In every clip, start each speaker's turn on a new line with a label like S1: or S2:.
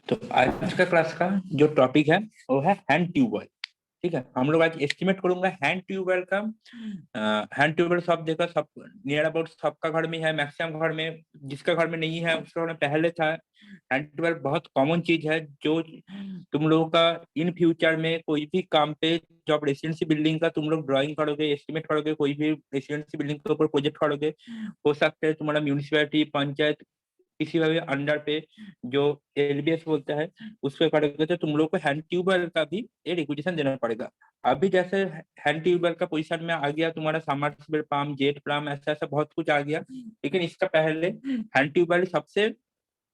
S1: तो आज का क्लास का जो टॉपिक है वो है हैंड ट्यूबवेल। ठीक है, हम लोग आज एस्टिमेट करूंगा हैंड ट्यूबवेल का। हैंड ट्यूबवेल सब जगह, सब नियर अबाउट सबका घर में है, मैक्सिमम घर में। जिसका घर में नहीं है उसका घर में पहले था। हैंड ट्यूबवेल बहुत कॉमन चीज है जो तुम लोगों का इन फ्यूचर में कोई भी काम पे, जब रेसिडेंसी बिल्डिंग का तुम लोग ड्राइंग करोगे, एस्टिमेट करोगे, कोई भी रेसिडेंसी बिल्डिंग के ऊपर प्रोजेक्ट करोगे, हो सकता है तुम्हारा म्यूनिसिपैलिटी, पंचायत, किसी भी अंडर पे जो एलबीएस बोलता है उस पे करोगे तो तुम लोग को हैंड ट्यूबवेल का भी एक रिक्वेजिशन देना पड़ेगा। अभी जैसे हैंड ट्यूबवेल का पोजीशन में आ गया तुम्हारा सबमर्सिबल पंप, जेट पंप, ऐसा ऐसा बहुत कुछ आ गया। लेकिन इसका पहले हैंड ट्यूबवेल सबसे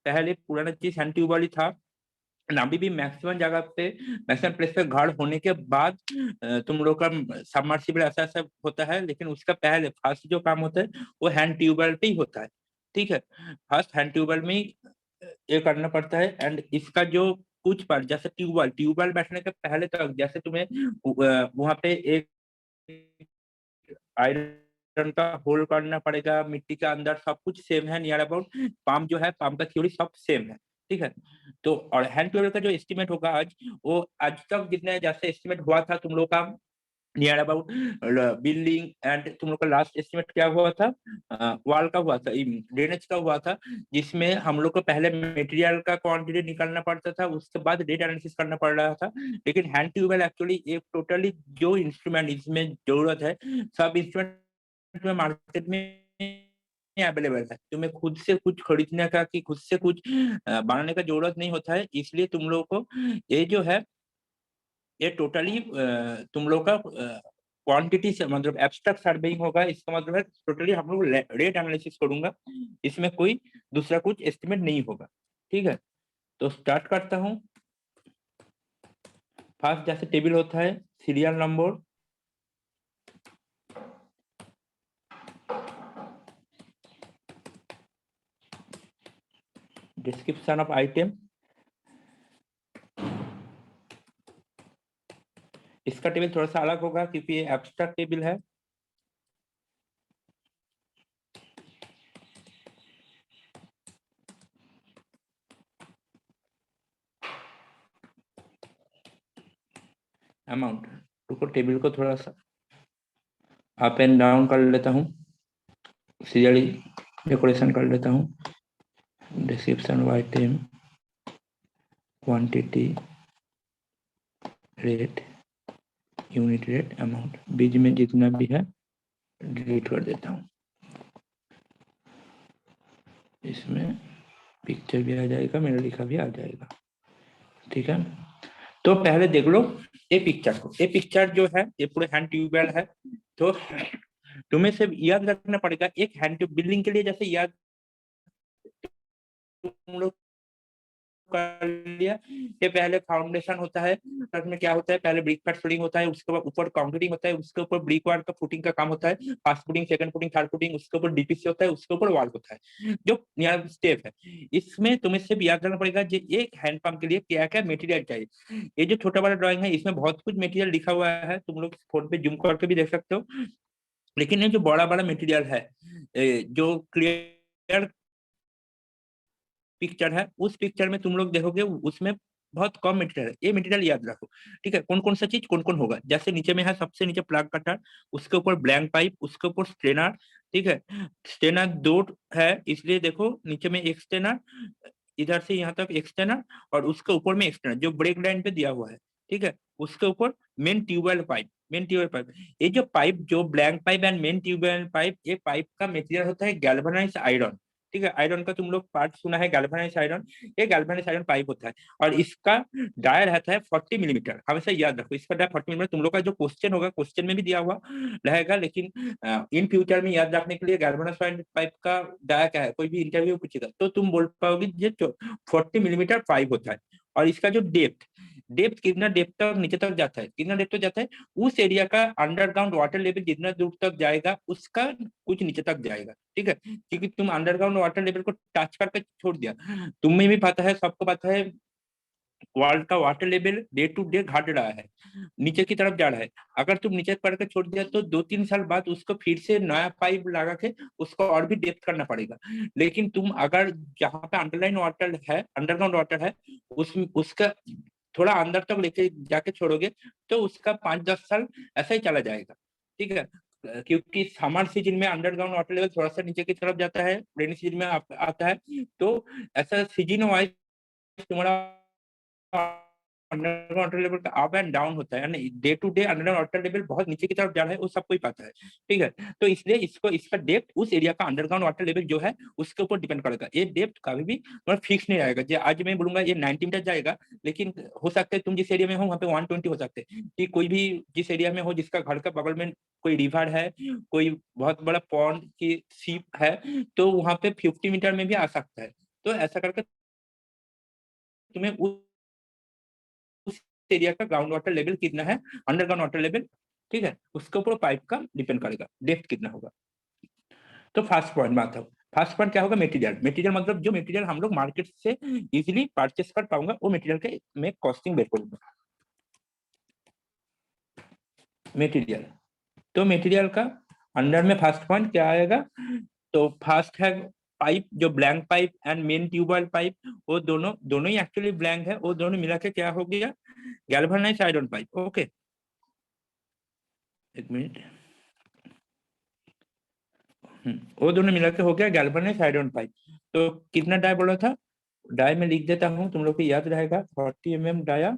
S1: पहले पुराना चीज हैंड ट्यूबवेल ही था। अभी भी मैक्सिमम जगह पे, मैक्सिमम प्लेस पे घर होने के बाद तुम लोग का सबमर्सिबल ऐसा ऐसा होता है, लेकिन उसका पहले फर्स्ट जो काम होता है वो हैंड ट्यूबवेल पे ही होता है। ठीक है, फर्स्ट हैंड ट्यूबवेल में ही ये करना पड़ता है। एंड इसका जो कुछ पार्ट, जैसे ट्यूबवेल ट्यूबवेल बैठने के पहले तक जैसे तुम्हें वहां पे एक आयरन का होल करना पड़ेगा, मिट्टी के अंदर सब कुछ सेम है नियर अबाउट। पंप जो है, पंप का थ्योरी सब सेम है। ठीक है, तो और हैंड ट्यूबवेल का जो एस्टिमेट होगा आज, वो आज तक जितने जैसे एस्टिमेट हुआ था तुम लोग का नियर अबाउट बिल्डिंग, एंड तुम लोग का लास्ट एस्टिमेट क्या हुआ था, वॉल का हुआ था, ड्रेनेज का हुआ था, जिसमें हम लोग को पहले मटेरियल का क्वांटिटी निकालना पड़ता था, उसके बाद रेट एनालिसिस करना पड़ रहा था। लेकिन हैंड ट्यूबवेल एक्चुअली एक टोटली जो इंस्ट्रूमेंट इसमें जरूरत है, सब इंस्ट्रूमेंट में मार्केट में अवेलेबल है। तुम्हें खुद से कुछ खरीदने का कि खुद से कुछ बनाने का जरूरत नहीं होता है। इसलिए तुम लोग को ये जो है, ये टोटली तुम लोग का क्वांटिटी से मतलब एब्स्ट्रैक्ट सर्वेइंग होगा। इसका मतलब है टोटली हम लोग रेट एनालिसिस करूंगा, इसमें कोई दूसरा कुछ एस्टिमेट नहीं होगा। ठीक है, तो स्टार्ट करता हूँ। फर्स्ट जैसे टेबल होता है, serial number, description of item. इसका टेबल थोड़ा सा अलग होगा क्योंकि ये एब्स्ट्रैक्ट टेबल है। अमाउंट, रुको टेबल को थोड़ा सा अप एंड डाउन कर लेता हूँ, सीरियली डेकोरेशन कर लेता हूँ। Description of item, quantity, rate, unit rate, amount, बीच में जितना भी है डिलीट कर देता हूँ। इसमें पिक्चर भी आ जाएगा, मेरा लिखा भी आ जाएगा। ठीक है, तो पहले देख लो ये पिक्चर को। ये पिक्चर जो है ये पूरे हैंड ट्यूबवेल है। तो तुम्हें सिर्फ याद रखना पड़ेगा, एक हैंड ट्यूब बिल्डिंग के लिए जैसे याद तुम लोग कर लिया, ये पहले फाउंडेशन होता है। में क्या होता है, पहले ब्रिक फैट फिलिंग होता है, उसके बाद ऊपर कंक्रीटिंग होता है, उसके ऊपर ब्रिक वाल का फुटिंग का काम होता है, first footing, second footing, third footing, उसके ऊपर डीपीसी होता है, उसके ऊपर वॉल होता है, जो नियर स्टेप है। इसमें तुम्हें सिर्फ याद रखना पड़ेगा जो एक हैंड पंप के लिए क्या क्या मटेरियल चाहिए। ये जो छोटा बड़ा ड्राइंग है इसमें बहुत कुछ मटेरियल लिखा हुआ है, तुम लोग फोन पे जूम करके भी देख सकते हो। लेकिन ये जो बड़ा बड़ा मटेरियल है, जो क्लियर पिक्चर है, उस पिक्चर में तुम लोग देखोगे उसमें बहुत कम मटेरियल है। ये मटेरियल याद रखो। ठीक है, कौन कौन सा चीज कौन कौन होगा, जैसे नीचे में है, सबसे नीचे प्लग कटर, उसके ऊपर ब्लैंक पाइप, उसके ऊपर स्ट्रेनर। ठीक है, स्ट्रेनर दो है, इसलिए देखो नीचे में एक स्ट्रेनर, इधर से यहाँ तक एक स्ट्रेनर, और उसके ऊपर में एक स्ट्रेनर जो ब्रेक लाइन पे दिया हुआ है। ठीक है, उसके ऊपर main tubewell pipe, main tubewell pipe. ये जो पाइप, जो blank pipe and main tubewell pipe, ये पाइप का मटेरियल होता है गैल्वेनाइज्ड आयरन। ठीक है, आयरन का तुम लोग पार्ट सुना है, गैल्वेनाइज्ड आयरन। ये गैल्वेनाइज्ड आयरन पाइप होता है, और इसका डायर रहता है 40 मिलीमीटर। हमेशा याद रखो, इसका डायर 40 मिलीमीटर। तुम लोग का जो क्वेश्चन होगा, क्वेश्चन में भी दिया हुआ रहेगा, लेकिन इन फ्यूचर में याद रखने के लिए गैल्वेनाइज्ड पाइप का डायर क्या है, कोई भी इंटरव्यू पूछेगा तो तुम बोल पाओगे ये 40 मिलीमीटर पाइप होता है। और इसका जो डेप्थ, डेप्थ कितना डेप्थ तक नीचे तक जाता है, कितना डेप्थ तक जाता है, उस एरिया का अंडरग्राउंड वाटर लेवल जितना दूर तक जाएगा उसका कुछ नीचे तक जाएगा। ठीक है, क्योंकि तुम अंडरग्राउंड वाटर लेवल को टच करके छोड़ दिया। तुम्हें भी पता है, सबको पता है वर्ल्ड का water level day to day घट रहा है, नीचे की तरफ जा रहा है। अगर तुम नीचे करके छोड़ दिया तो 2-3 साल बाद उसको फिर से नया पाइप लगा के उसको और भी डेप्थ करना पड़ेगा। लेकिन तुम अगर जहाँ पे अंडरलाइन वाटर है, अंडरग्राउंड वाटर है, उसका थोड़ा अंदर तक लेके जाके छोड़ोगे तो उसका 5-10 साल ऐसा ही चला जाएगा। ठीक है, क्योंकि समर सीजन में अंडरग्राउंड वाटर लेवल थोड़ा सा नीचे की तरफ जाता है, रेनी सीजन में आता है। तो ऐसा सीजन वाइज तुम्हारा अंडरग्राउंड वाटर लेवल का अप एंड डाउन होता है, यानी day to day underground water level बहुत नीचे की तरफ जा रहा है, वो सबको ही पता है। ठीक है, तो इसलिए इसको इसका डेप्थ उस एरिया का अंडरग्राउंड वाटर लेवल जो है उसके ऊपर डिपेंड करेगा। ये डेप्थ कभी भी तुम्हारा फिक्स नहीं रहेगा। जो आज मैं बोलूंगा ये 90 मीटर जाएगा, लेकिन हो सकता है तुम जिस एरिया में हो वहाँ पे 120 हो सकते हैं, कि कोई भी जिस एरिया में हो जिसका घर का बगल में कोई रिवर है, कोई बहुत बड़ा पॉन्ड की सीप है, तो वहाँ पे 50 मीटर में भी आ सकता है। तो ऐसा करके तुम्हें उस एरिया का ग्राउंड वाटर लेवल कितना है, अंडरग्राउंड वाटर लेवल, ठीक है, उसके ऊपर पाइप का डिपेंड करेगा डेप्थ कितना होगा। तो फर्स्ट पॉइंट बात है, फर्स्ट पॉइंट क्या होगा, मटेरियल। मटेरियल मतलब जो मटेरियल हम लोग मार्केट से इजीली परचेस कर पाऊंगा, वो मटेरियल के मैं कॉस्टिंग बेर करूंगा। मटेरियल, तो मटेरियल का अंडर में फर्स्ट पॉइंट क्या आएगा, तो फर्स्ट है पाइप, जो blank pipe and main tubewell pipe, वो दोनों दोनों ही एक्चुअली ब्लैंक है, वो दोनों मिला के क्या हो गया, गैल्वेनाइज्ड आयरन पाइप। ओके, एक मिनट, वो दोनों मिला के हो गया गैल्वेनाइज्ड आयरन पाइप। तो कितना डाई बोला था, डाई में लिख देता हूँ, तुम लोग को याद रहेगा, 40 mm dia.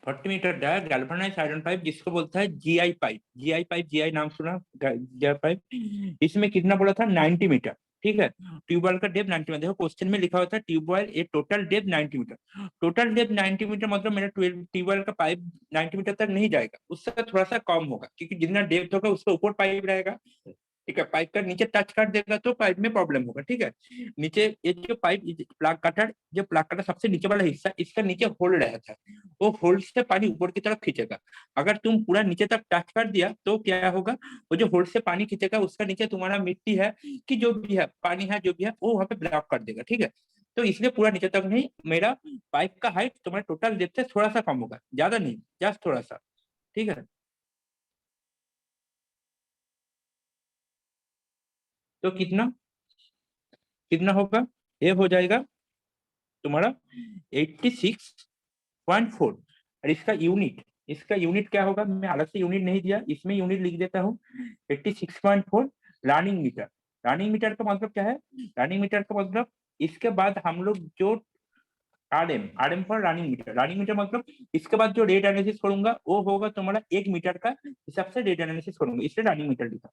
S1: 40 metre dia galvanized iron pipe, जिसको बोलता है GI pipe. GI pipe, GI नाम सुना, जीआई पाइप। इसमें कितना बोला था, 90 मीटर। ठीक है, ट्यूबवेल का डेप्थ 90 मीटर, देखो क्वेश्चन में लिखा होता है ट्यूबवेल ए total depth 90 metre. Total depth 90 metre मतलब मेरा ट्यूबवेल का पाइप 90 मीटर तक नहीं जाएगा, उससे थोड़ा सा कम होगा, क्योंकि जितना डेप्थ होगा उसके ऊपर पाइप रहेगा। ठीक है, पाइप का नीचे टच कर देगा तो पाइप में प्रॉब्लम होगा। ठीक है, नीचे ये जो पाइप प्लग कटर, जो प्लग कटर सबसे नीचे वाला हिस्सा, इसका नीचे होल रहता है, वो होल से पानी ऊपर की तरफ खींचेगा। अगर तुम पूरा नीचे तक टच कर दिया तो क्या होगा, वो जो होल से पानी खींचेगा उसका नीचे तुम्हारा मिट्टी है कि जो भी है, पानी है जो भी है, वो वहां पे ब्लॉक कर देगा। ठीक है, तो इसलिए पूरा नीचे तक नहीं, मेरा पाइप का हाइट तुम्हारे टोटल डेप्थ से थोड़ा सा कम होगा, ज्यादा नहीं, जस्ट थोड़ा सा। ठीक है, तो कितना कितना होगा, ये हो जाएगा तुम्हारा 86.4। और इसका यूनिट क्या होगा, मैं अलग से यूनिट नहीं दिया, इसमें यूनिट लिख देता हूँ, 86.4 रनिंग मीटर। रनिंग मीटर का मतलब क्या है, रनिंग मीटर का मतलब इसके बाद हम लोग जो RM, RM for running metre, running metre मतलब इसके बाद जो रेट एनालिसिस करूंगा वो होगा तुम्हारा 1 मीटर का हिसाब से रेट एनालिसिस करूंगा, इसलिए रनिंग मीटर लिखा।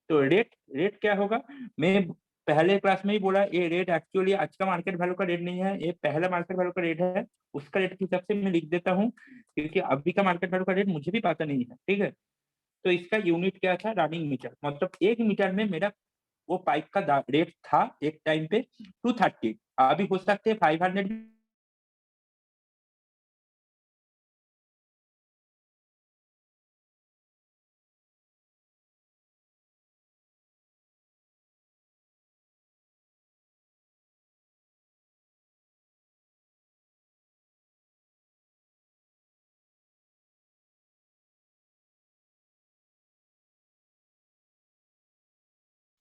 S1: तो रेट रेट क्या होगा, मैं पहले क्लास में ही बोला, ये रेट एक्चुअली आज का मार्केट वैल्यू का रेट नहीं है, ये पहला मार्केट वैल्यू का रेट है। उसका रेट के हिसाब से मैं लिख देता हूँ, क्योंकि अभी का मार्केट वैल्यू का रेट मुझे भी पता नहीं है। ठीक है, तो इसका यूनिट क्या था, रनिंग मीटर, मतलब 1 मीटर में मेरा वो पाइप का रेट था एक टाइम पे 230, अभी हो सकते हैं 500।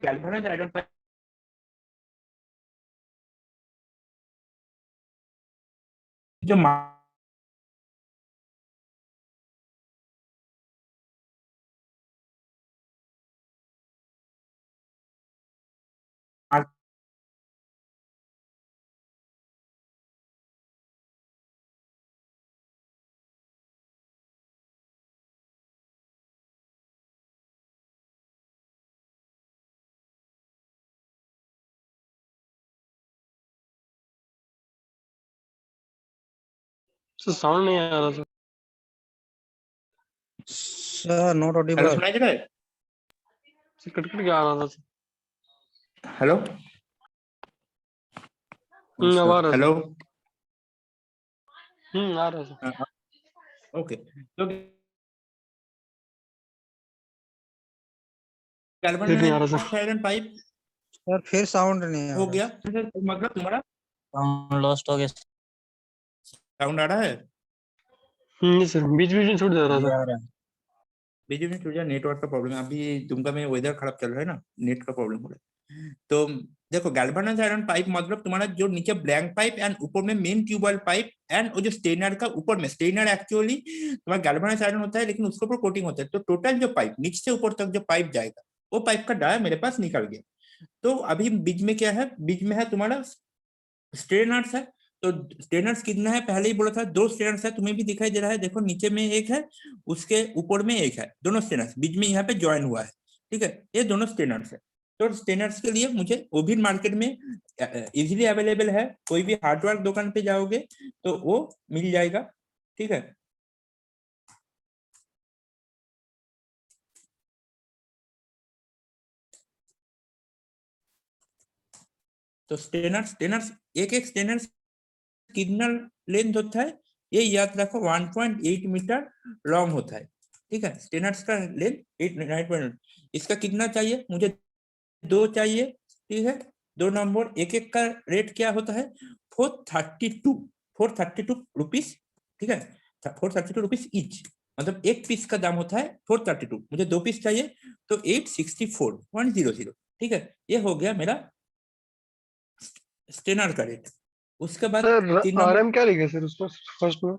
S1: कैलकुलेट आई डोंट, जो
S2: सर साउंड नहीं आ रहा था। Sir not
S1: hello,
S2: Audible.
S1: सुनाई दे रहा है?
S3: कट कट के आ रहा था।
S1: हेलो
S3: अब आ रहा
S1: हेलो।
S3: आ रहा था।
S1: ओके, तो
S3: फिर नहीं आ रहा
S1: गैल्वेनाइज्ड आयरन पाइप
S2: सर फिर साउंड नहीं आ
S1: हो
S2: रहा।
S1: गया। मतलब तुम्हारा
S2: साउंड लॉस्ट हो गया।
S1: साउंड आ रहा है?
S3: नहीं सर, बीच बीच में छूट जा रहा
S2: ये
S3: था।
S2: आ रहा है।
S1: बीच में छूट जाए, नेटवर्क का प्रॉब्लम है। अभी दुमका में वेदर खराब चल रहा है ना, नेट का प्रॉब्लम हो रहा है। तो देखो, गैल्वेनाइज्ड आयरन पाइप मतलब तुम्हारा जो नीचे ब्लैंक पाइप एंड ऊपर में मेन ट्यूबवेल पाइप एंड वो जो स्टेनर का ऊपर में, स्टेनर एक्चुअली तुम्हारा गैल्वेनाइज्ड आयरन होता है, लेकिन उसके ऊपर कोटिंग होता है। तो टोटल जो पाइप नीचे से ऊपर तक जो पाइप जाएगा, वो पाइप का डाया मेरे पास निकल गया। तो अभी बीच में क्या है? बीच में है तुम्हारा स्ट्रेनर्स है। तो स्ट्रेनर्स कितना है? पहले ही बोला था, 2 स्ट्रेनर्स है। तुम्हें भी दिखाई दे रहा है, देखो नीचे में एक है, उसके ऊपर में एक है, दोनों स्ट्रेनर्स बीच में यहाँ पे ज्वाइन हुआ है। ठीक है, ये दोनों स्ट्रेनर्स है। तो स्ट्रेनर्स के लिए मुझे वो भी मार्केट में इजीली अवेलेबल है। कोई भी हार्डवेयर दुकान पे जाओगे तो वो मिल जाएगा। ठीक है, तो स्ट्रेनर्स स्ट्रेनर्स एक एक स्ट्रेनर्स कितना लेंथ होता है ये याद रखो, 1.8 मीटर लॉन्ग होता है। ठीक है, स्टेनर्स का लेंथ 8 इसका कितना चाहिए मुझे? 2 चाहिए। ठीक है, 2 नंबर। एक एक का रेट क्या होता है? 432 रुपीज। ठीक है, 432 रुपीज ईच, मतलब एक पीस का दाम होता है 432। मुझे 2 पीस चाहिए तो 864.00। ठीक है, ये हो गया मेरा स्टेनर का रेट। उसके बाद
S3: सर
S1: 3 नंबर
S3: RM क्या लिखा सर उसको फर्स्ट में?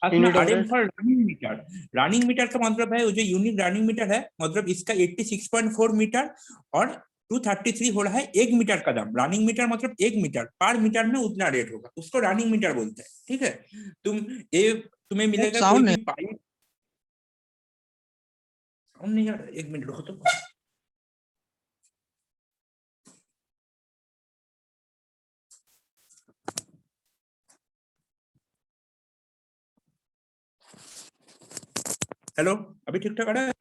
S1: अपना
S3: unit of
S1: RM
S3: rate.
S1: For running metre. Running metre का मतलब है, वो जो यूनिक रनिंग मीटर है, मतलब इसका 86.4 मीटर और 233 हो रहा है 1 मीटर का दाम। रनिंग मीटर मतलब 1 मीटर, पर मीटर में उतना रेट होगा, उसको रनिंग मीटर बोलते हैं। ठीक है, तुम्हें मिलेगा कोई
S2: साउंड
S1: भी
S2: नहीं।
S1: पाइप। साउंड नहीं आ रहा, 1 मिनट रुको तो। हेलो, अभी ठीक ठाक आ रहा है?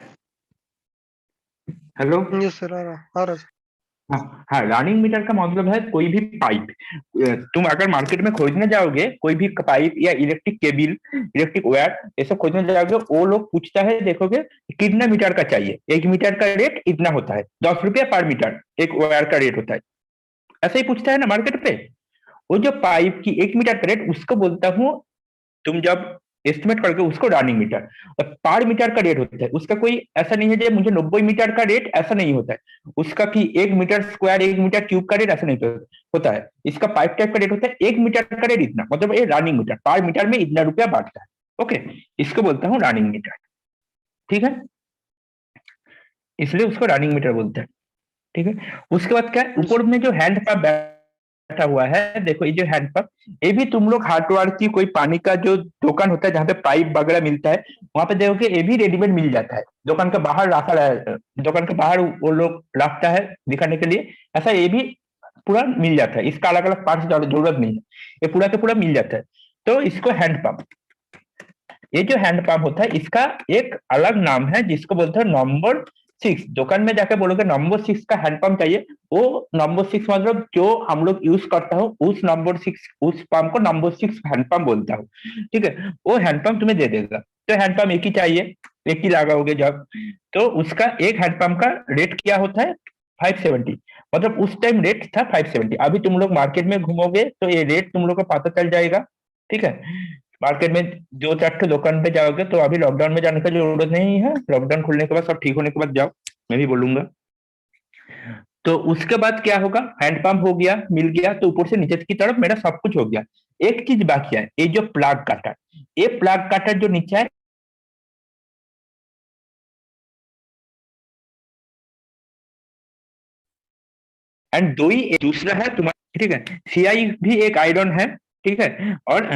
S1: हेलो।
S3: यस सर, आ रहा
S1: हाँ हाँ, रनिंग मीटर का मतलब है कोई भी पाइप। तुम अगर मार्केट में खोजने जाओगे कोई भी पाइप या इलेक्ट्रिक केबल, इलेक्ट्रिक वायर, ये सब खोजने जाओगे, वो लोग पूछता है, देखोगे कितना मीटर का चाहिए। 1 मीटर का रेट इतना होता है, 10 रुपया पर मीटर एक वायर का रेट होता है। ऐसा ही पूछता है ना मार्केट पे। वो जो पाइप की 1 मीटर का रेट, उसको बोलता हूँ, तुम जब एस्टिमेट करके उसको रनिंग मीटर। और पर मीटर का रेट होता है उसका, कोई ऐसा नहीं है जो मुझे 90 मीटर का रेट, ऐसा नहीं होता है उसका कि 1 मीटर स्क्वायर 1 मीटर क्यूब का रेट, ऐसा नहीं होता है। इसका पाइप टाइप का रेट होता है 1 मीटर का रेट इतना, मतलब ये रनिंग मीटर, पर मीटर में इतना रुपया बांटता है। ओके, इसको बोलता हूँ रनिंग मीटर। ठीक है, इसलिए उसको रनिंग मीटर बोलते हैं। ठीक है, उसके बाद क्या है,
S3: था।
S1: ऊपर में जो हैंड पंप बैठा हुआ है, देखो ये जो हैंड पंप, ये भी तुम लोग हार्डवेयर की कोई पानी का जो दुकान होता है जहाँ पे पाइप वगैरह मिलता है, वहां पे देखोगे ये भी रेडीमेड मिल जाता है। दुकान के बाहर रखा है, दुकान के बाहर वो लोग रखता है दिखाने के लिए। ऐसा ये भी पूरा मिल जाता है, इसका अलग अलग पार्ट की जरूरत नहीं है, ये पूरा के पूरा मिल जाता है। तो इसको हैंड पंप, ये जो हैंड पंप होता है इसका एक अलग नाम है जिसको बोलते हैं नंबर 6। दुकान में जाकर बोलोगे नंबर 6 का हैंड पंप चाहिए, वो नंबर 6 मतलब जो हम लोग यूज करता हूँ उस नंबर 6, उस पंप को नंबर 6 हैंड पंप बोलता हूँ। ठीक है, वो हैंड पंप तुम्हें दे देगा। तो हैंड पंप एक ही चाहिए, एक ही लगाओगे जब, तो उसका एक हैंड पंप का रेट क्या होता है? 570। मतलब उस टाइम रेट था 570। अभी तुम लोग मार्केट में घूमोगे तो ये रेट तुम लोग को पता चल जाएगा। ठीक है, मार्केट में जो 4 दुकान पे जाओगे, तो अभी लॉकडाउन में जाने का जरूरत नहीं है, लॉकडाउन खुलने के बाद सब ठीक होने के बाद जाओ, मैं भी बोलूंगा। तो उसके बाद क्या होगा, हैंडपंप हो गया, मिल गया, तो ऊपर से नीचे की तरफ मेरा सब कुछ हो गया। एक चीज बाकी है, ये जो प्लाग काटर, ये प्लाग काटर जो नीचे है, एंड दो ही, दूसरा है तुम्हारा, ठीक है, सीआई भी एक आयरन है। ठीक है, और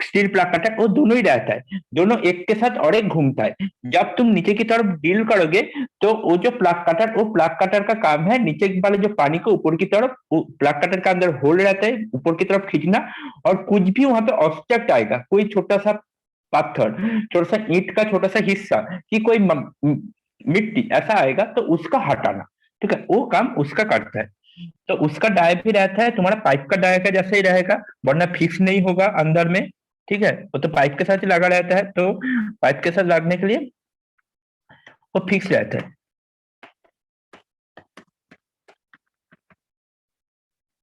S1: स्टील प्लाग कटर, वो दोनों ही रहता है, दोनों एक के साथ और एक घूमता है। जब तुम नीचे की तरफ ड्रिल करोगे तो वो जो प्लाग कटर, वो प्लाग कटर का काम है नीचे वाले जो पानी को ऊपर की तरफ, प्लाग कटर का अंदर होल रहता है ऊपर की तरफ खींचना। और कुछ भी वहां पे ऑब्स्ट्रक्ट आएगा, कोई छोटा सा पत्थर, छोटा सा ईंट का छोटा सा हिस्सा कि कोई मिट्टी ऐसा आएगा तो उसका हटाना, ठीक है, वो काम उसका करता है। तो उसका डाय भी रहता है तुम्हारा पाइप का डाय का जैसे ही रहेगा, वरना फिक्स नहीं होगा अंदर में, ठीक है, वो तो पाइप के साथ ही लगा रहता है, तो पाइप के साथ लगने के लिए वो फिक्स रहता है।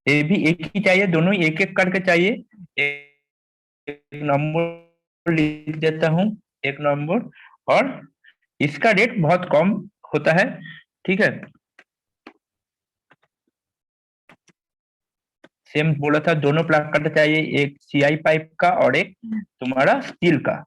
S1: ये भी एक ही चाहिए, दोनों एक एक करके चाहिए। एक नंबर लिख देता हूँ, एक नंबर। और इसका रेट बहुत कम होता है, ठीक है। सेम बोला था, दोनों प्लाग का चाहिए, एक सीआई पाइप का और एक तुम्हारा स्टील का।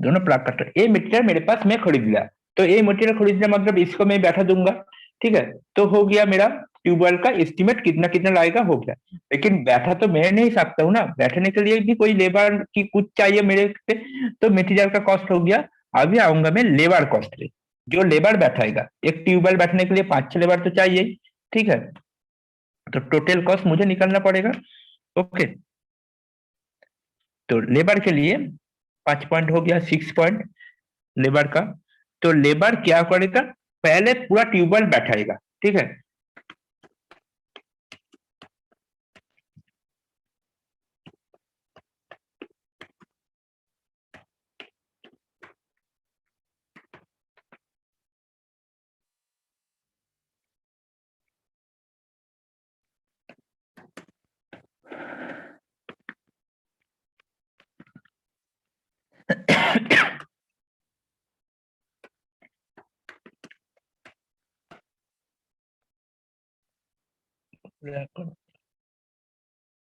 S1: दोनों प्लाग कटर, ये मटेरियल मेरे पास मैं खरीद लिया, तो ये मटेरियल खरीदना मतलब इसको मैं बैठा दूंगा, ठीक है। तो हो गया मेरा ट्यूबवेल का एस्टिमेट, कितना कितना लगेगा हो गया। लेकिन बैठा तो मैं नहीं सकता हूँ ना, बैठने के लिए भी कोई लेबर की कुछ चाहिए मेरे पे, तो मटेरियल का कॉस्ट हो गया। अभी आऊंगा मैं लेबर कॉस्ट पे, जो लेबर बैठाएगा, एक ट्यूबवेल बैठने के लिए 5-6 लेबर तो चाहिए ही, ठीक है। तो टोटल कॉस्ट मुझे निकालना पड़ेगा। ओके, तो लेबर के लिए 5 पॉइंट हो गया, 6 पॉइंट लेबर का। तो लेबर क्या करेगा, पहले पूरा ट्यूबवेल बैठाएगा, ठीक है।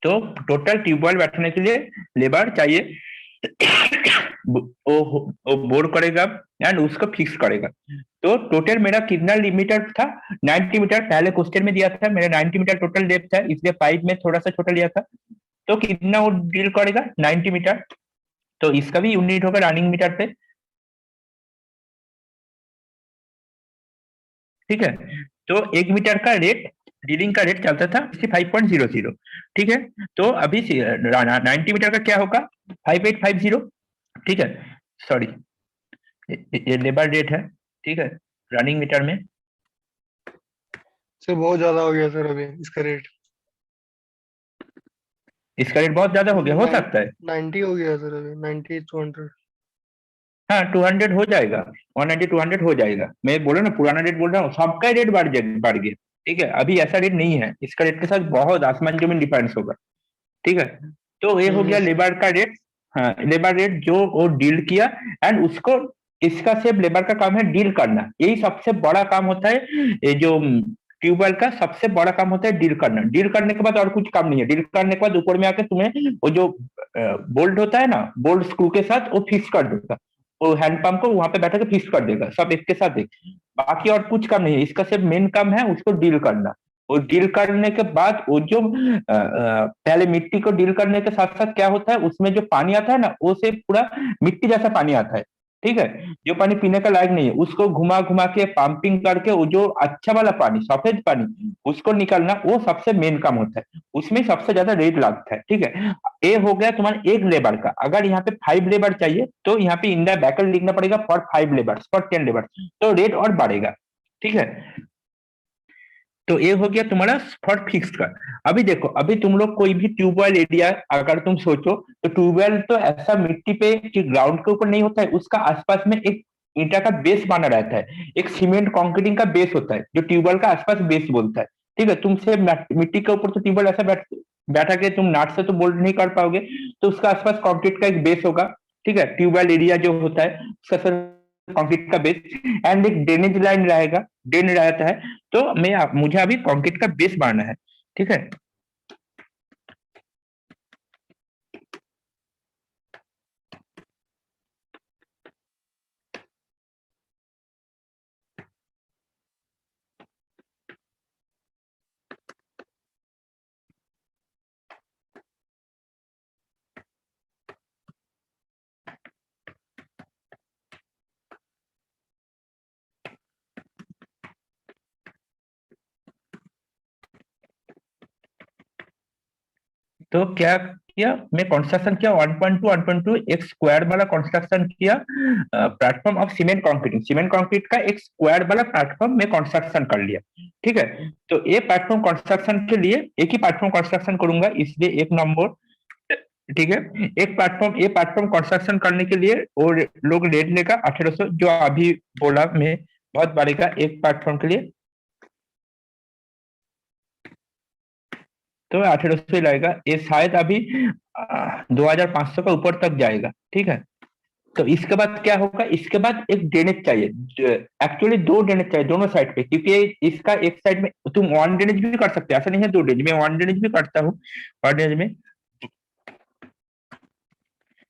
S1: तो टोटल ट्यूबवेल बैठने के लिए लेबर चाहिए। वो बोर करेगा एंड उसको फिक्स करेगा। तो टोटल मेरा कितना मीटर था, 90 मीटर, पहले क्वेश्चन में दिया था मेरा 90 मीटर टोटल डेप्थ है, इसलिए पाइप में थोड़ा सा छोटा लिया था। तो कितना वो डील करेगा, 90 मीटर। तो इसका भी यूनिट होगा रनिंग मीटर पे, ठीक है। तो 1 मीटर का रेट, रीडिंग का रेट चलता था 65.00, ठीक है। तो अभी 90 मीटर का क्या होगा, 5850, ठीक है। सॉरी, ये लेबर रेट है, ठीक है, रनिंग मीटर में।
S3: सर बहुत ज्यादा हो गया सर अभी इसका रेट।
S1: इसका रेट बहुत ज्यादा हो गया, हो सकता है।
S3: 90 हो गया सर अभी, 90 200।
S1: हाँ, 200 हो जाएगा, 190-200 हो जाएगा। मैं बोला ना, पुराना रेट बोल रहा हूँ, सबका रेट बढ़ गया, ठीक है। अभी ऐसा रेट नहीं है, इसका रेट के साथ बहुत आसमान जमीन डिफरेंस होगा, ठीक है। तो ये हो गया
S3: यस।
S1: लेबर का रेट। हाँ, लेबर रेट जो वो डील किया, एंड उसको, इसका सिर्फ लेबर का काम है डील करना, यही सबसे बड़ा काम होता है। ये जो ट्यूबवेल का सबसे बड़ा काम होता है डील करना। डील करने के बाद और कुछ काम नहीं है, डील करने के बाद ऊपर में आके तुम्हें वो जो बोल्ट होता है ना, बोल्ट स्क्रू के साथ वो फिक्स कर देगा, वो हैंड पंप को वहां पे बैठा के फिक्स कर देगा, सब एक के साथ एक। बाकी और कुछ काम नहीं है, इसका सिर्फ मेन काम है उसको डील करना। वो डील करने के बाद वो जो पहले मिट्टी को डील करने के साथ साथ क्या होता है, उसमें जो पानी आता है ना, वो से पूरा मिट्टी जैसा पानी आता है, ठीक है। जो पानी पीने का लायक नहीं है, उसको घुमा घुमा के पंपिंग करके वो जो अच्छा वाला पानी, सफेद पानी, उसको निकालना, वो सबसे मेन काम होता है। उसमें सबसे ज्यादा रेट लगता है, ठीक है। ये हो गया तुम्हारा एक लेबर का। अगर यहाँ पे 5 लेबर चाहिए तो यहाँ पे इंडिया बैकल लिखना पड़ेगा, फॉर 5 लेबर, फॉर 10 लेबर, तो रेट और बढ़ेगा, ठीक है। तो ये हो गया तुम्हारा फॉर फिक्स का। अभी देखो, अभी तुम लोग कोई भी ट्यूबवेल एरिया अगर तुम सोचो, तो ट्यूबवेल तो ऐसा मिट्टी पे कि ग्राउंड के ऊपर नहीं होता है, उसका आसपास में एक ईंटा का बेस बना रहता है, एक सीमेंट कंक्रीटिंग का बेस होता है, जो ट्यूबवेल का आसपास बेस बोलता है, ठीक है। तुमसे मिट्टी के ऊपर तो ट्यूबवेल ऐसा बैठा के तुम नाट से तो बोल्ड नहीं कर पाओगे, तो उसका आसपास कंक्रीट का एक बेस होगा, ठीक है। ट्यूबवेल एरिया जो होता है उसका सर कंक्रीट का बेस, एंड एक ड्रेनेज लाइन रहेगा, ड्रेन रहता है। तो मुझे अभी कंक्रीट का बेस बनाना है, ठीक है। तो क्या किया, मैं कंस्ट्रक्शन किया 1.2 1.2 एक स्क्वायर वाला कंस्ट्रक्शन किया प्लेटफॉर्म ऑफ सीमेंट कंक्रीट का एक स्क्वायर वाला प्लेटफॉर्म में कंस्ट्रक्शन कर लिया। ठीक है, तो ये प्लेटफॉर्म कंस्ट्रक्शन के लिए एक ही प्लेटफॉर्म कंस्ट्रक्शन करूंगा, इसलिए 1 नंबर। ठीक है, ये प्लेटफॉर्म कंस्ट्रक्शन करने के लिए और लोग रेट लेगा 1800, जो अभी बोला मैं बहुत बढ़ेगा एक प्लेटफॉर्म के लिए, तो 1800 ही लगेगा। ये शायद अभी 2500 का ऊपर तक जाएगा। ठीक है, तो इसके बाद क्या होगा, इसके बाद एक ड्रेनेज चाहिए, एक्चुअली 2 ड्रेनेज चाहिए दोनों साइड पे, क्योंकि इसका एक साइड में तुम 1 ड्रेनेज भी कर सकते हो, ऐसा नहीं है 2 ड्रेनेज, मैं 1 ड्रेनेज भी करता हूँ 1 ड्रेनेज में,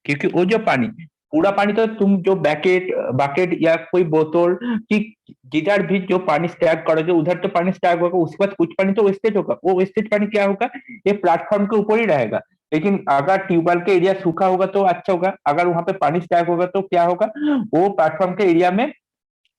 S1: क्योंकि वो जो पानी, पूरा पानी तो तुम जो बकेट बकेट या कोई बोतल की जिधर भी जो पानी स्टैक करोगे उधर तो पानी स्टैक होगा, उसके बाद कुछ पानी तो वेस्टेज होगा, वो वेस्टेज पानी क्या होगा, ये प्लेटफॉर्म के ऊपर ही रहेगा। लेकिन अगर ट्यूबवेल के एरिया सूखा होगा तो अच्छा होगा, अगर वहां पे पानी स्टैक होगा तो क्या होगा, वो प्लेटफॉर्म के एरिया में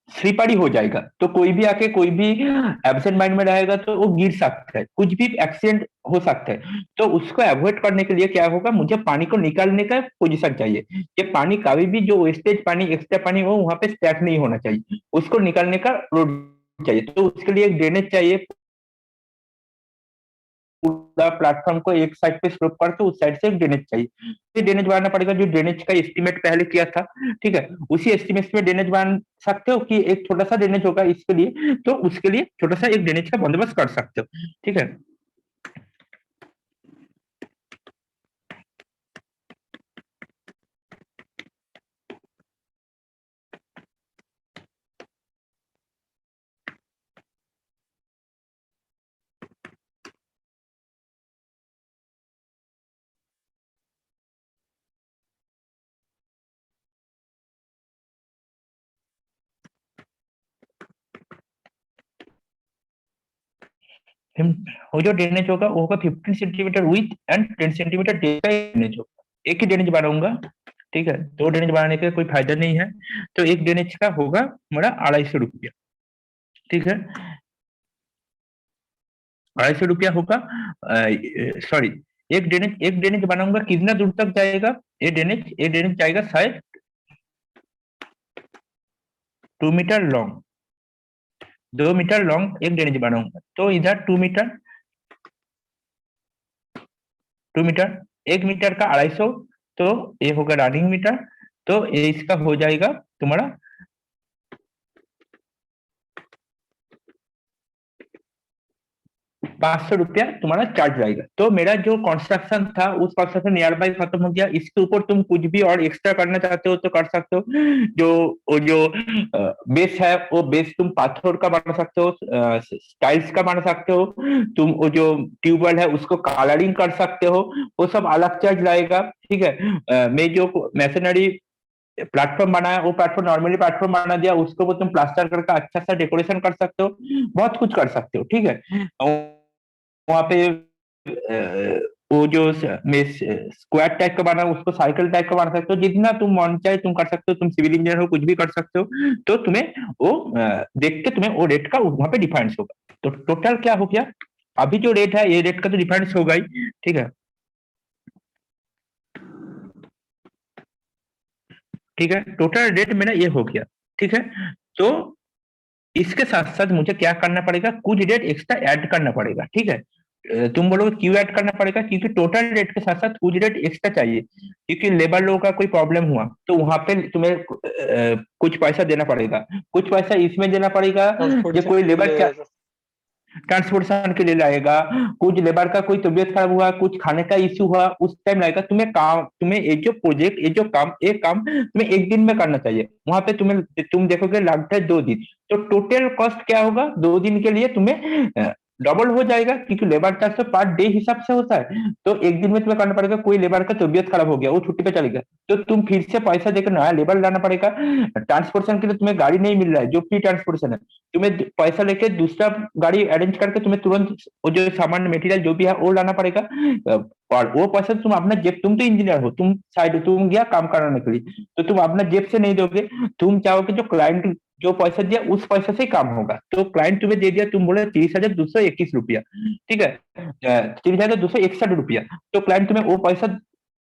S1: स्लिपरी हो जाएगा, तो कोई भी आके कोई भी एब्सेंट माइंड में रहेगा तो वो गिर सकता है, कुछ भी एक्सीडेंट हो सकता है। तो उसको अवॉइड करने के लिए क्या होगा, मुझे पानी को निकालने का पोजीशन चाहिए, कि पानी कभी भी जो वेस्टेज पानी एक्स्ट्रा पानी हो वहां पे स्टैक नहीं होना चाहिए, उसको निकालने का रोड चाहिए, तो उसके लिए एक ड्रेनेज चाहिए, पूरा प्लेटफॉर्म को एक साइड पे स्लोप करके उस साइड से एक ड्रेनेज चाहिए, ये ड्रेनेज बनाना पड़ेगा, जो ड्रेनेज का एस्टिमेट पहले किया था। ठीक है, उसी एस्टिमेट में ड्रेनेज बना सकते हो कि एक छोटा सा ड्रेनेज होगा इसके लिए, तो उसके लिए छोटा सा एक ड्रेनेज का बंदोबस्त कर सकते हो। ठीक है, वो जो ड्रेनेज होगा वो होगा 15 centimetre with and 10 centimetre depth का ड्रेनेज होगा, एक ही ड्रेनेज बनाऊंगा। ठीक है, 2 ड्रेनेज बनाने का कोई फायदा नहीं है, तो एक ड्रेनेज का होगा मेरा 250 रुपया। ठीक है, 250 रुपया होगा, सॉरी, एक ड्रेनेज बनाऊंगा कितना दूर तक जाएगा, ये ड्रेनेज जाएगा शायद 2 मीटर लॉन्ग, 2 मीटर लॉन्ग एक ड्रेनेज बनाऊंगा, तो इधर 2 मीटर, 2 मीटर, 1 मीटर का 250, तो ये होगा रनिंग मीटर, तो ये इसका हो जाएगा तुम्हारा 500 रुपया तुम्हारा चार्ज रहेगा। तो मेरा जो कंस्ट्रक्शन था उस कंस्ट्रक्शन नियर बाई खत्म हो गया, इसके ऊपर तुम कुछ भी और एक्स्ट्रा करना चाहते हो तो कर सकते हो, जो वो जो बेस है वो बेस तुम पाथर का बना सकते हो, टाइल्स का बना सकते हो, तुम वो जो ट्यूबवेल है उसको कलरिंग कर सकते हो, वो सब अलग चार्ज लगेगा। ठीक है, मैं जो मैसनरी प्लेटफॉर्म बनाया वो प्लेटफॉर्म नॉर्मली प्लेटफॉर्म बना दिया, उसको वो तुम प्लास्टर करके अच्छा सा डेकोरेशन कर सकते हो, बहुत कुछ कर सकते हो। ठीक है, वहां पे वो जो स्क्वायर टाइप का बना उसको सर्कल टाइप का बना सकते हो, जितना तुम मन चाहे तुम कर सकते हो, तुम सिविल इंजीनियर हो कुछ भी कर सकते हो, तो तुम्हें वो देख के तुम्हें वो रेट का वहां पे डिफरेंस होगा। तो टोटल क्या हो गया, अभी जो रेट है ये रेट का तो डिफरेंस होगा ही। ठीक है, ठीक है, टोटल रेट मेरा ये हो गया। ठीक है, तो इसके साथ साथ मुझे क्या करना पड़ेगा, कुछ रेट एक्स्ट्रा ऐड करना पड़ेगा। ठीक है, तुम बोलोगे क्यों ऐड करना पड़ेगा, क्योंकि टोटल रेट के साथ साथ कुछ रेट एक्स्ट्रा चाहिए, क्योंकि लेबर लोगों का कोई प्रॉब्लम हुआ तो वहां पे तुम्हें कुछ पैसा देना पड़ेगा, कुछ पैसा इसमें देना पड़ेगा, ये
S3: ट्रांसपोर्टेशन
S1: कोई
S3: के
S1: लेबर
S3: लिए
S1: क्या
S3: ऐसा।
S1: ट्रांसपोर्टेशन के लिए लाएगा, कुछ लेबर का कोई तबीयत खराब हुआ, कुछ खाने का इश्यू हुआ, उस टाइम लगेगा तुम्हें काम, तुम्हें ये जो प्रोजेक्ट ये जो काम एक काम तुम्हें एक दिन में करना चाहिए, वहां पे तुम्हें तुम देखोगे लगता है 2 दिन, तो टोटल कॉस्ट क्या होगा 2 दिन के लिए तुम्हें डबल हो जाएगा, क्योंकि लेबर चार्ज तो पर डे हिसाब से होता है, तो एक दिन में तुम्हें करना पड़ेगा, कोई लेबर का तबीयत खराब हो गया वो छुट्टी पे चले गया तो तुम फिर से पैसा देकर नया लेबर लाना पड़ेगा, ट्रांसपोर्टेशन के लिए तुम्हें गाड़ी नहीं मिल रहा है जो फ्री ट्रांसपोर्टेशन है, तुम्हें पैसा लेके दूसरा गाड़ी अरेंज करके तुम्हें तुरंत वो जो सामान मटेरियल जो भी है वो लाना पड़ेगा, और वो पैसा तुम अपना जेब, तुम तो इंजीनियर हो, तुम साइड तुम गया काम कराने के लिए, तो तुम अपना जेब से नहीं दोगे, तुम चाहोगे जो क्लाइंट जो पैसा दिया उस पैसा से काम होगा। तो क्लाइंट तुम्हें दे दिया, तुम बोले 30,221 रुपया, ठीक है, 30,261 रुपया। तो क्लाइंट तुम्हें वो पैसा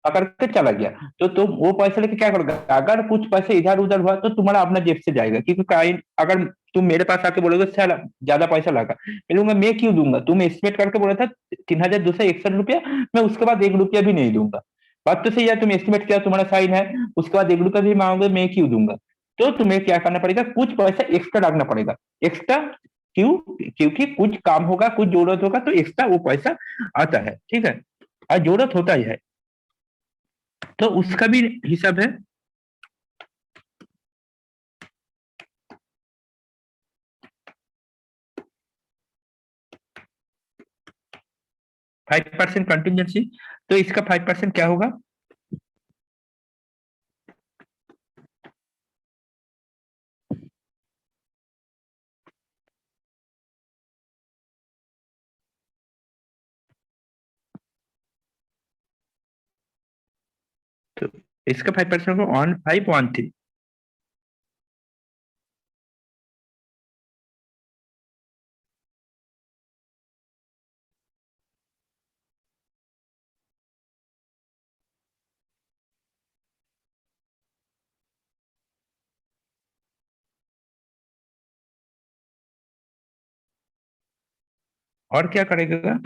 S1: पकड़ के चला गया, तो तुम वो पैसा लेके क्या करोगे? अगर कुछ पैसे इधर उधर हुआ तो तुम्हारा अपना जेब से जाएगा, क्योंकि क्लाइंट, अगर तुम मेरे पास आके बोलोगे सर ज्यादा पैसा लगा, मैं लूंगा, मैं क्यों दूंगा? तुम एस्टिमेट करके बोला था 3,261 रुपया, मैं उसके बाद 1 रुपया भी नहीं दूंगा। बात तो सही है, तुम एस्टिमेट किया, तुम्हारा साइन है, उसके बाद 1 रुपया भी मांगोगे, मैं क्यों दूंगा? तो तुम्हें क्या करना पड़ेगा? कुछ पैसा एक्स्ट्रा रखना पड़ेगा। एक्स्ट्रा क्यों? क्योंकि कुछ काम होगा, कुछ जरूरत होगा, तो एक्स्ट्रा वो पैसा आता है, ठीक है, और जरूरत होता ही है, तो उसका भी हिसाब है। फाइव परसेंट कंटिजेंसी, तो इसका 5% क्या होगा? तो इसका 5% होगा 1513। और क्या करेगा?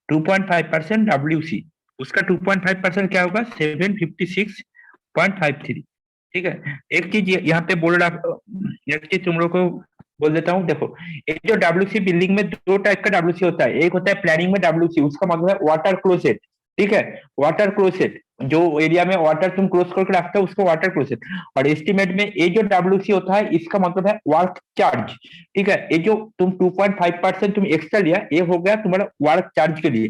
S1: 2.5% WC, उसका 2.5% क्या होगा? 756.53, ठीक है। एक चीज यहाँ पे बोल रहा, एक चीज तुम लोग को बोल देता हूँ, देखो, ये जो WC बिल्डिंग में दो टाइप का WC होता है। एक होता है प्लानिंग में WC, उसका मतलब है वाटर क्लोसेट, ठीक है, वाटर क्लोसेट, जो एरिया में वाटर तुम क्लोज करके रखते हो उसको वाटर क्लोसेट। और एस्टिमेट में ये जो WC होता है, इसका मतलब है वर्क चार्ज, ठीक है। ये जो तुम 2.5% तुम एक्स्ट्रा लिया, ये हो गया तुम्हारा वर्क चार्ज के लिए,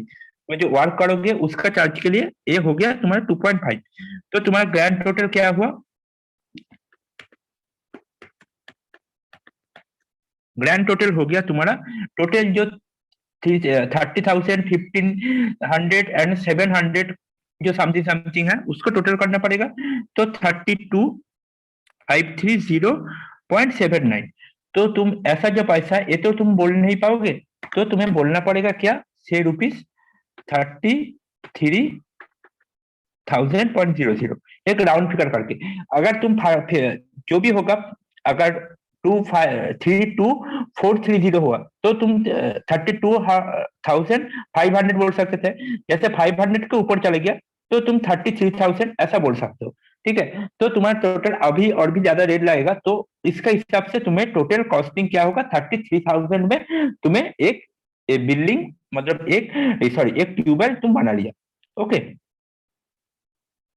S1: में जो वर्क करोगे उसका चार्ज के लिए, ये हो गया तुम्हारा 2.5। तो तुम्हारा ग्रैंड टोटल क्या हुआ? ग्रैंड टोटल हो गया तुम्हारा, टोटल जो 30,000, 1,500 एंड 700 जो समथिंग समथिंग है, उसको टोटल करना पड़ेगा। तो 32,530.79। तो तुम ऐसा जो पैसा है, ये तो तुम बोल नहीं पाओगे, तो तुम्हें बोलना पड़ेगा क्या? ₹33,000.00, एक राउंड फिगर करके। अगर तुम जो भी होगा, अगर 32,430 हुआ, तो तुम 32,500 बोल सकते थे। जैसे 500 के ऊपर चले गया तो तुम 33,000 ऐसा बोल सकते हो, ठीक है। तो तुम्हारा टोटल अभी और भी ज्यादा रेट लगेगा, तो इसका हिसाब से तुम्हें टोटल कॉस्टिंग क्या होगा? 33,000 में तुम्हें एक बिल्डिंग, मतलब एक, सॉरी, एक ट्यूबवेल तुम बना लिया, ओके।